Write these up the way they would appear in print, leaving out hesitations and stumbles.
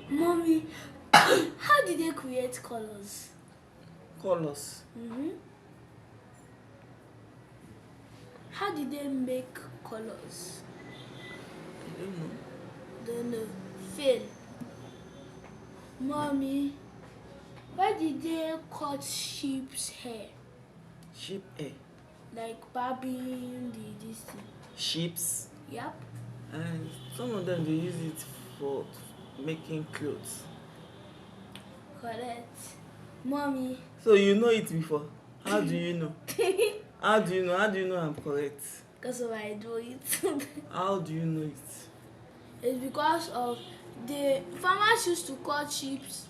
Mommy, how did they create colors? Colors. How did they make colors? I don't know. Don't know. Fail. Mommy, why did they cut sheep's hair? Sheep hair. Like barbing this thing. Sheeps. Yep. And some of them they use it for making clothes. Correct. Mommy. So you know it before. How do you know? How do you know? How do you know I'm correct? Because of I do it. How do you know it? It's because of the farmers used to cut sheep's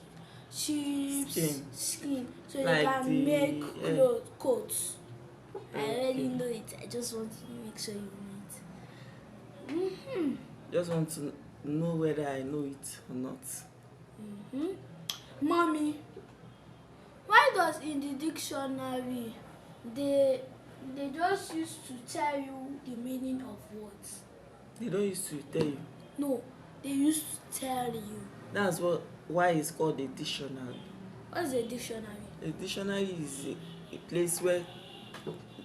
Skin. skin so Like they can make coats. I Okay. already know it. I just want to make sure you know it. Just want to know whether I know it or not. Mommy, why does in the dictionary they just used to tell you the meaning of words? They don't used to tell you. No, they used to tell you. That's why it's called a dictionary. What's a dictionary? A dictionary is a place where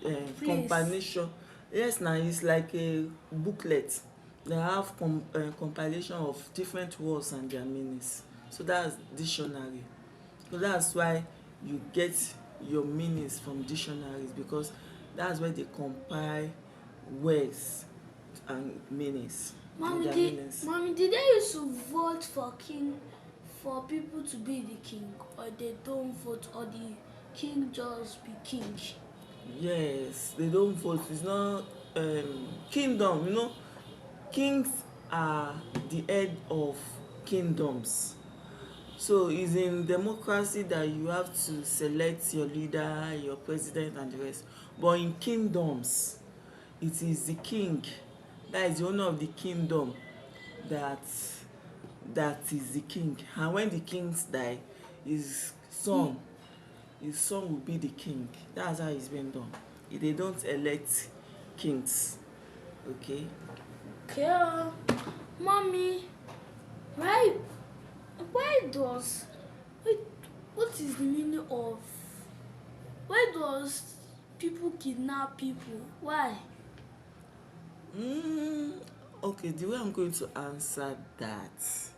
Place. compilation. Yes, now it's like a booklet. They have compilation of different words and their meanings. So that's dictionary. So that's why you get your meanings from dictionaries, because that's where they compile words and meanings. Mommy, did they used to vote for people to be the king, or they don't vote, or the king just be king? Yes, they don't vote. It's not kingdom. You know, kings are the head of kingdoms. So it's in democracy that you have to select your leader, your president and the rest. But in kingdoms, it is the king, that is the owner of the kingdom, that is the king. And when the kings die, his son will be the king. That's how it's been done. They don't elect kings. Okay. Okay. Mommy, why does what is the meaning of why does people kidnap people? Why? Okay, the way I'm going to answer that,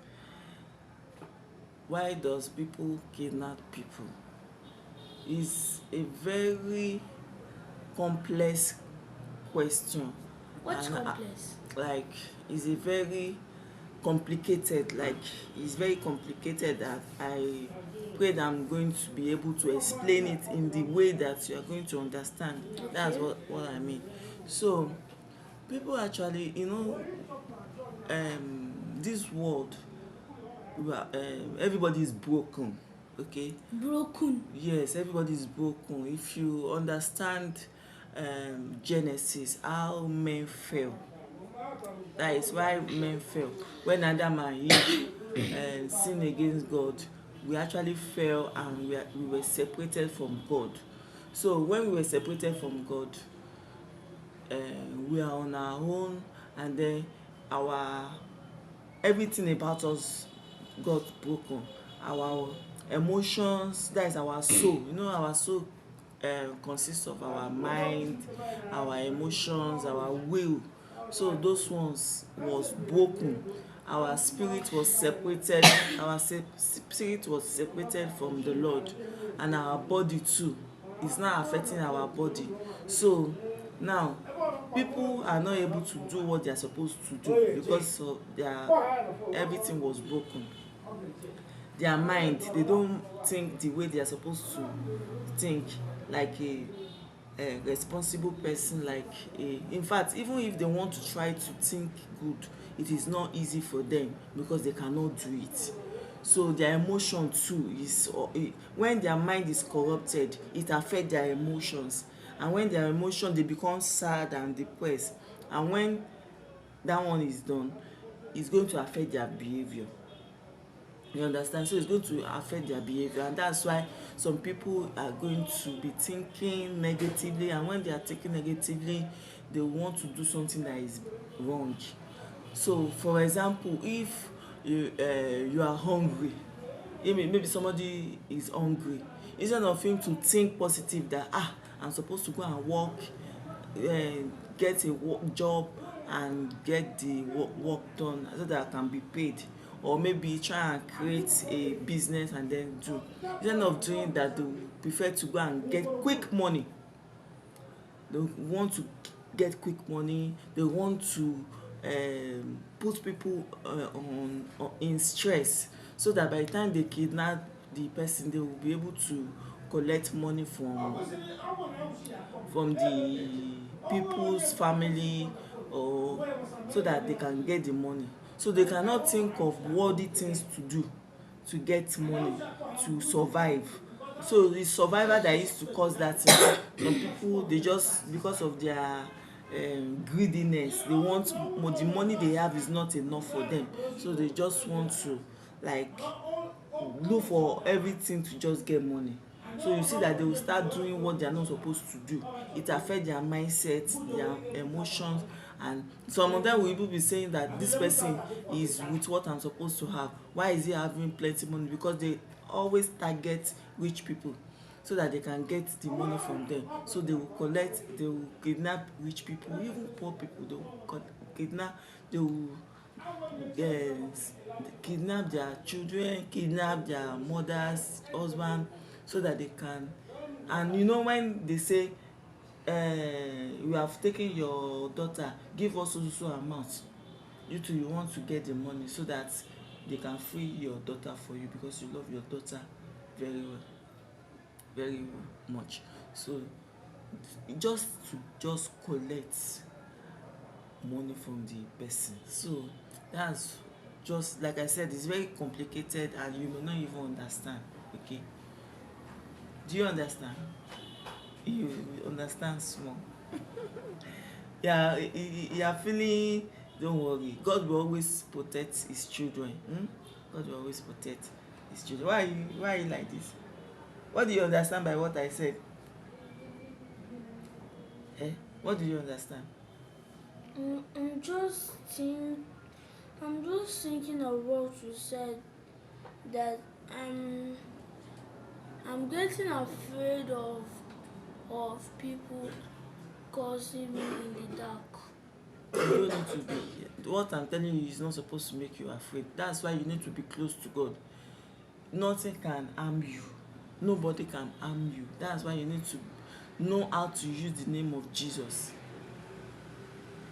why does people kidnap people, is a very complex question. What's And complex? like, it's a very complicated, like it's very complicated, that I pray that I'm going to be able to explain it in the way that you are going to understand. Okay. That's what I mean. So people actually, this world, everybody is broken. Okay. Broken. Yes, everybody is broken. If you understand Genesis, how men fell, that is why men fell. When Adam and Eve sinned against God, we actually fell, and we were separated from God. So when we were separated from God, we are on our own, and then everything about us got broken. Our emotions, that is our soul. Our soul consists of our mind, our emotions, our will. So those ones was broken. Our spirit was separated. Spirit was separated from the Lord, and our body too is now affecting our body. So now people are not able to do what they are supposed to do, because of everything was broken. Their mind, they don't think the way they are supposed to think, like a responsible person, in fact, even if they want to try to think good, it is not easy for them, because they cannot do it. So their emotion too is when their mind is corrupted, it affects their emotions. And when their emotion, they become sad and depressed. And when that one is done, it's going to affect their behavior. You understand? So it's going to affect their behavior, and that's why some people are going to be thinking negatively, and when they are thinking negatively, they want to do something that is wrong. So for example, if you are hungry, maybe somebody is hungry, instead of him to think positive that I'm supposed to go and work, get a work job and get the work done so that I can be paid, or maybe try and create a business and then do, instead of doing that, they prefer to go and get quick money. They want to get quick money, they want to put people in stress, so that by the time they kidnap the person, they will be able to collect money from the people's family, or so that they can get the money. So they cannot think of worthy things to do to get money to survive. So the survivor that used to cause that thing, some people, they just, because of their greediness, they want the money they have is not enough for them, so they just want to like look for everything to just get money. So you see that they will start doing what they are not supposed to do. It affect their mindset, their emotions, and some of them will even be saying that this person is with what I'm supposed to have, why is he having plenty money? Because they always target rich people so that they can get the money from them. So they will collect, they will kidnap rich people, even poor people, they will kidnap, they will kidnap their children, kidnap their mothers, husband, so that they can. And you know, when they say you have taken your daughter, give us so amount, you too, you want to get the money so that they can free your daughter for you, because you love your daughter very well, very much. So just to just collect money from the person. So that's just like I said, it's very complicated and you may not even understand. Okay, do you understand? You understand small. Yeah, you are feeling, don't worry, God will always protect his children. God will always protect his children. Why are you like this? What do you understand by what I said? Eh? What do you understand? Mm, I'm just think I'm just thinking of what you said, that I'm I'm getting afraid of people causing me in the dark. You don't need to be. What I'm telling you is not supposed to make you afraid. That's why you need to be close to God. Nothing can harm you. Nobody can harm you. That's why you need to know how to use the name of Jesus.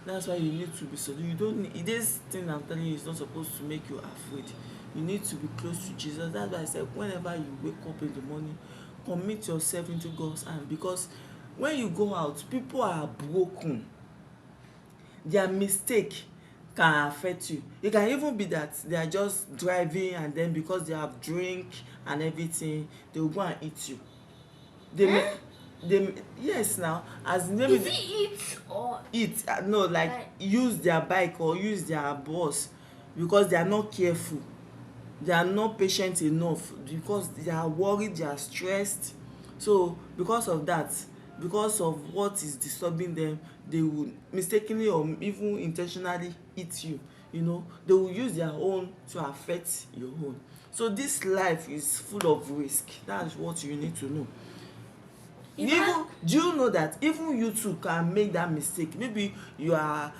That's why you need to be so. You don't need, this thing I'm telling you is not supposed to make you afraid. You need to be close to Jesus. That's why I said, whenever you wake up in the morning, commit yourself into God's hand, because when you go out, people are broken. Their mistake can affect you. It can even be that they are just driving, and then because they have drink and everything, they will go and eat you. They may, yes, now, as maybe Is it it or eat, no, like use their bike or use their bus, because they are not careful, they are not patient enough, because they are worried, they are stressed. So because of that, because of what is disturbing them, they will mistakenly or even intentionally eat you. You know, they will use their own to affect your own. So this life is full of risk. That's what you need to know. if I Even, do you know that even you too can make that mistake? Maybe you are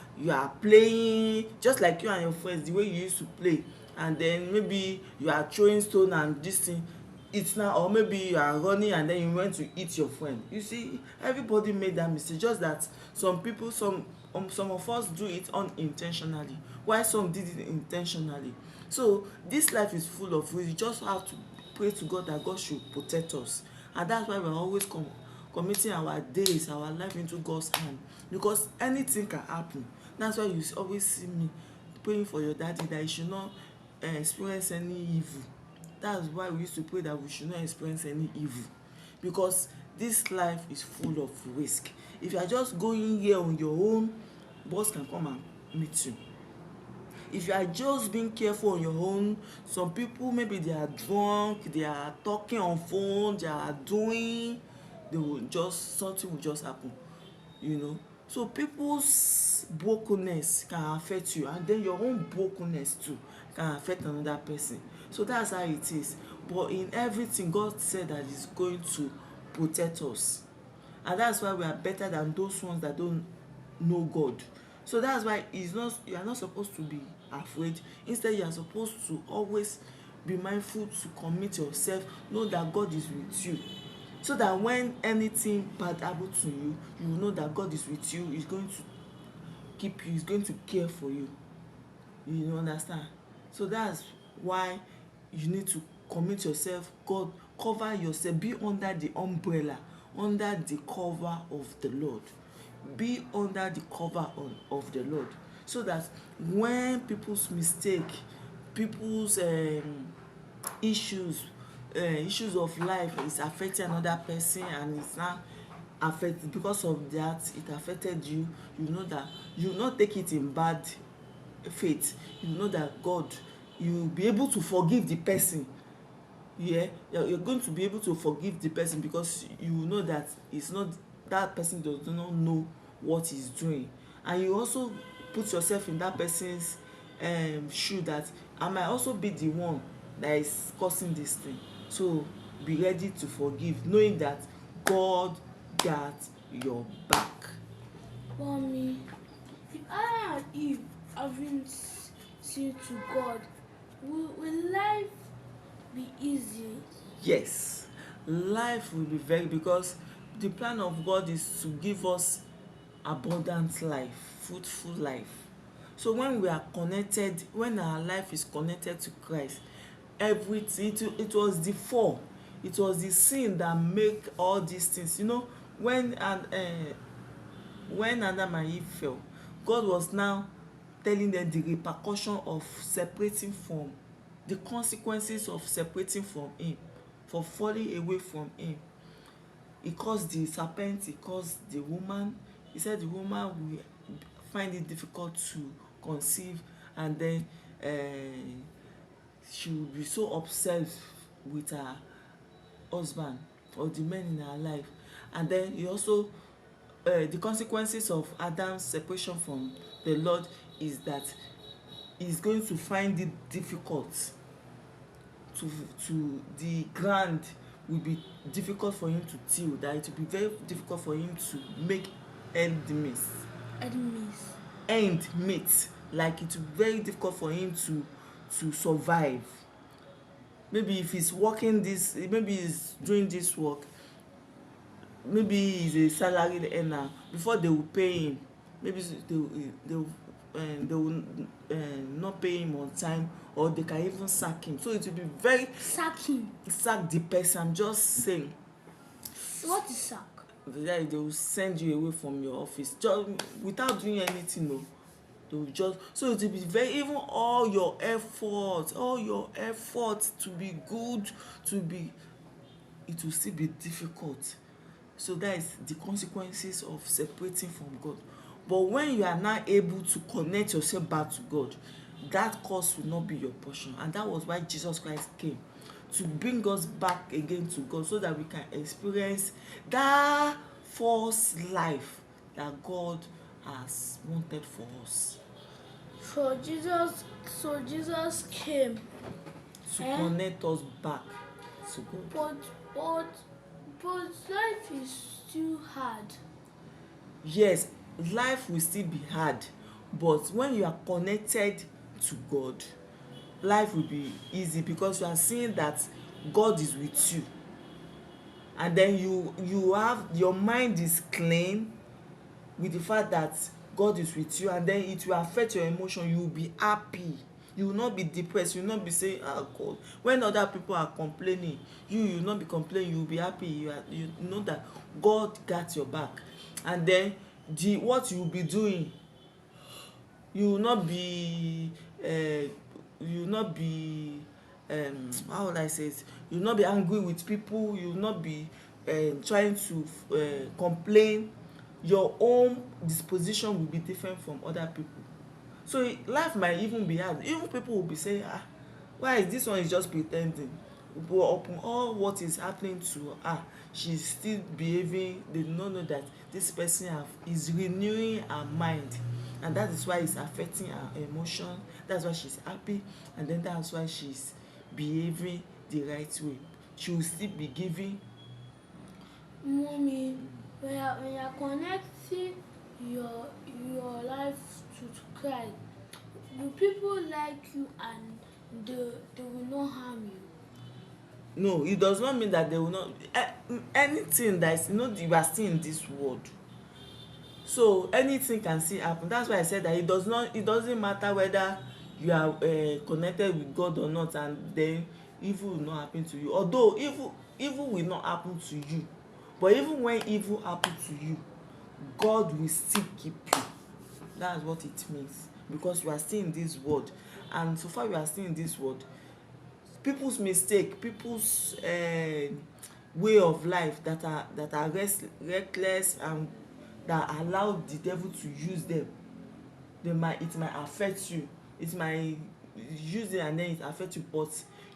playing just like you and your friends, the way you used to play, and then maybe you are throwing stone and this thing, it's now, or maybe you are running and then you went to hit your friend. You see, everybody made that mistake, just that some people, some of us do it unintentionally, while some did it intentionally. So this life is full of risk. You just have to pray to God that God should protect us, and that's why we're always committing our days, our life into God's hand, because anything can happen. That's why you always see me praying for your daddy that he should not experience any evil. That's why we used to pray that we should not experience any evil, because this life is full of risk. If you are just going here on your own, boss can come and meet you. If you are just being careful on your own, some people, maybe they are drunk, they are talking on phone, they are doing, they will just, something will just happen, you know. So people's brokenness can affect you, and then your own brokenness too can affect another person. So that's how it is. But in everything, God said that He's going to protect us, and that's why we are better than those ones that don't know God. So that's why you are not supposed to be afraid. Instead, you are supposed to always be mindful to commit yourself, know that God is with you, so that when anything bad happen to you, you will know that God is with you. He's going to keep you, He's going to care for you. You understand? So that's why you need to commit yourself. God, cover yourself, be under the umbrella, under the cover of the Lord. Be under the cover of the Lord, so that when people's mistake, people's issues of life is affecting another person, and it's now affected because of that, it affected you, you know that you will not take it in bad faith. You know that God, you will be able to forgive the person. Yeah, you're going to be able to forgive the person, because you know that it's not, that person does not know what he's doing. And you also put yourself in that person's shoe, that I might also be the one that is causing this thing. So be ready to forgive, knowing that God got your back. Mommy, if Adam and Eve haven't sinned to God, will life be easy? Yes, life will be very, because the plan of God is to give us abundant life, fruitful life. So when we are connected, when our life is connected to Christ, everything, it was the fall, it was the sin that make all these things. When Adam and Eve fell, God was now telling them the repercussion of separating from, the consequences of separating from him, for falling away from him. He caused the serpent, he caused the woman. He said the woman will find it difficult to conceive, and then she will be so obsessed with her husband or the men in her life. And then he also, the consequences of Adam's separation from the Lord is that he's going to find it difficult to the ground will be difficult for him to till, that it will be very difficult for him to make end meet. Enemies. End meet, like it will be very difficult for him to survive. Maybe if he's working this, maybe he's doing this work, maybe he's a salaried earner, before they will pay him, maybe they will not pay him on time, or they can even sack him. So it will be very, Sack him. sack the person, I'm just saying. What is sack? They will send you away from your office just without doing anything. No, they will just, so it will be very, even all your effort to be good, to be, it will still be difficult. So that is the consequences of separating from God. But when you are now able to connect yourself back to God, that curse will not be your portion. And that was why Jesus Christ came, to bring us back again to God, so that we can experience that false life that God has wanted for us, So Jesus came. to Eh? connect us back to God. But life is too hard. Yes, life will still be hard, but when you are connected to God, life will be easy, because you are seeing that God is with you, and then you have, your mind is clean with the fact that God is with you, and then it will affect your emotion. You will be happy, you will not be depressed, you will not be saying, ah, God. When other people are complaining, you will not be complaining, you will be happy. You know that God got your back. And then what you will be doing, you will not be you will not be how would I say it, you will not be angry with people, you will not be trying to complain. Your own disposition will be different from other people. So life might even be hard, even people will be saying, ah, why is this one is just pretending, but upon all what is happening to her, she's still behaving. They do not know that this person is renewing her mind, and that is why it's affecting her emotion, that's why she's happy, and then that's why she's behaving the right way. She will still be giving. Mommy, when you're connecting your life to Christ, will people like you and they will not harm you? No, it does not mean that they will not. Anything that is, you are still in this world, so anything can still happen. That's why I said that it doesn't matter whether you are connected with God or not, and then evil will not happen to you. Although evil will not happen to you, but even when evil happen to you, God will still keep you. That's what it means, because you are still in this world, and so far you are still in this world, people's mistake, people's way of life that are reckless, and that allow the devil to use them, it might affect you, it might use it and then it affect you, but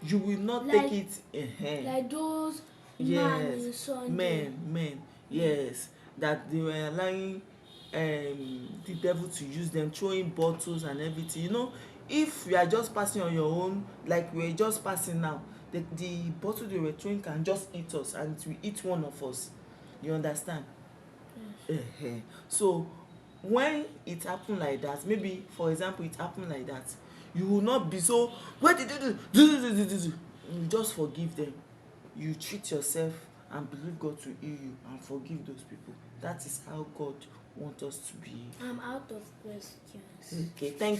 you will not take Like it. like those man Yes, in Sunday. men, yes, that they were allowing the devil to use them, throwing bottles and everything. If you are just passing on your own, like we are just passing now, the bottle they were throwing can just eat us, and it will eat one of us. You understand? Yes. So when it happen like that, maybe for example it happen like that, you will not be so, what did you do? You just forgive them. You treat yourself and believe God to heal you and forgive those people. That is how God wants us to be. I'm out of questions. Okay, thank